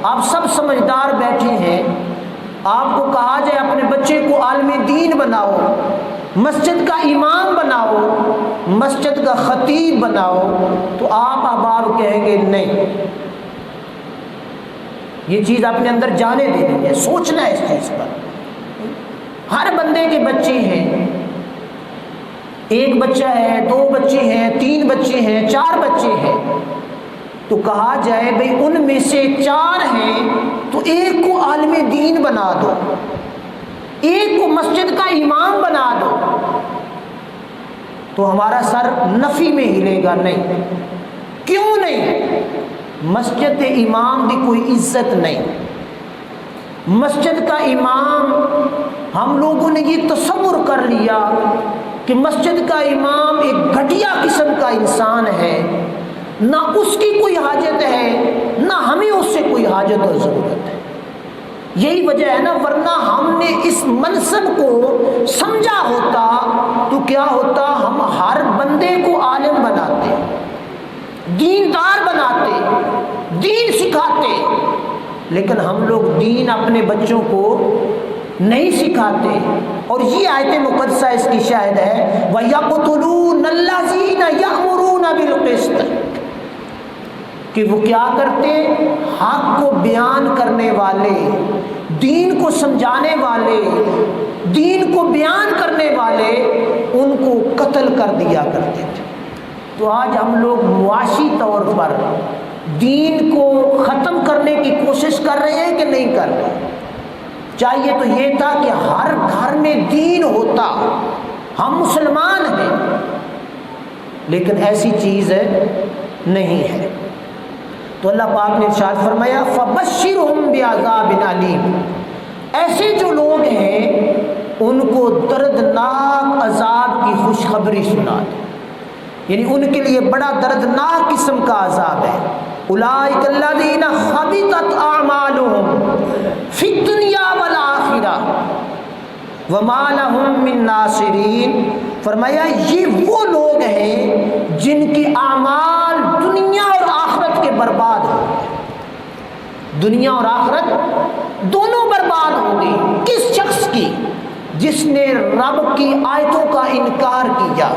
آپ سب سمجھدار بیٹھے ہیں، آپ کو کہا جائے اپنے بچے کو عالم دین بناؤ، مسجد کا امام بناؤ، مسجد کا خطیب بناؤ، تو آپ احباب کہیں گے نہیں، یہ چیز اپنے اندر جانے دینی ہے، سوچنا ہے اس چیز پر۔ ہر بندے کے بچے ہیں، ایک بچہ ہے، دو بچے ہیں، تین بچے ہیں، چار بچے ہیں، تو کہا جائے بھئی ان میں سے چار ہیں تو ایک کو عالم دین بنا دو، ایک کو مسجد کا امام بنا دو، تو ہمارا سر نفی میں ہلے گا نہیں۔ کیوں نہیں؟ مسجد امام کی کوئی عزت نہیں۔ مسجد کا امام، ہم لوگوں نے یہ تصور کر لیا کہ مسجد کا امام ایک گھٹیا قسم کا انسان ہے، نہ اس کی کوئی حاجت ہے نہ ہمیں اس سے کوئی حاجت اور ضرورت ہے۔ یہی وجہ ہے نا، ورنہ ہم نے اس منصب کو سمجھا ہوتا تو کیا ہوتا، ہم ہر بندے کو عالم بناتے، دیندار بناتے، دین سکھاتے، لیکن ہم لوگ دین اپنے بچوں کو نہیں سکھاتے۔ اور یہ آیت مقدسہ اس کی شاہد ہے، وَيَقْتُلُونَ الَّذِينَ يَأْمُرُونَ بِالْقِسْطِ، کہ وہ کیا کرتے، حق کو بیان کرنے والے، دین کو سمجھانے والے، دین کو بیان کرنے والے، ان کو قتل کر دیا کرتے تھے۔ تو آج ہم لوگ معاشی طور پر دین کو ختم کرنے کی کوشش کر رہے ہیں کہ نہیں کر رہے؟ چاہیے تو یہ تھا کہ ہر گھر میں دین ہوتا، ہم مسلمان ہیں، لیکن ایسی چیز نہیں ہے۔ تو اللہ پاک نے ارشاد فرمایا فَبَشِّرْهُمْ بِعَذَابٍ أَلِيمٍ، ایسے جو لوگ ہیں ان کو دردناک عذاب کی خوشخبری سنا دے، یعنی ان کے لیے بڑا دردناک قسم کا عذاب ہے۔ اولئک الذین حبطت اعمالهم فی الدنیا والآخرہ وما لهم من ناصرین، فرمایا یہ وہ لوگ ہیں جن کے اعمال دنیا اور آخرت کے برباد ہو گئے، دنیا اور آخرت دونوں برباد ہو گئی۔ کس شخص کی؟ جس نے رب کی آیتوں کا انکار کیا،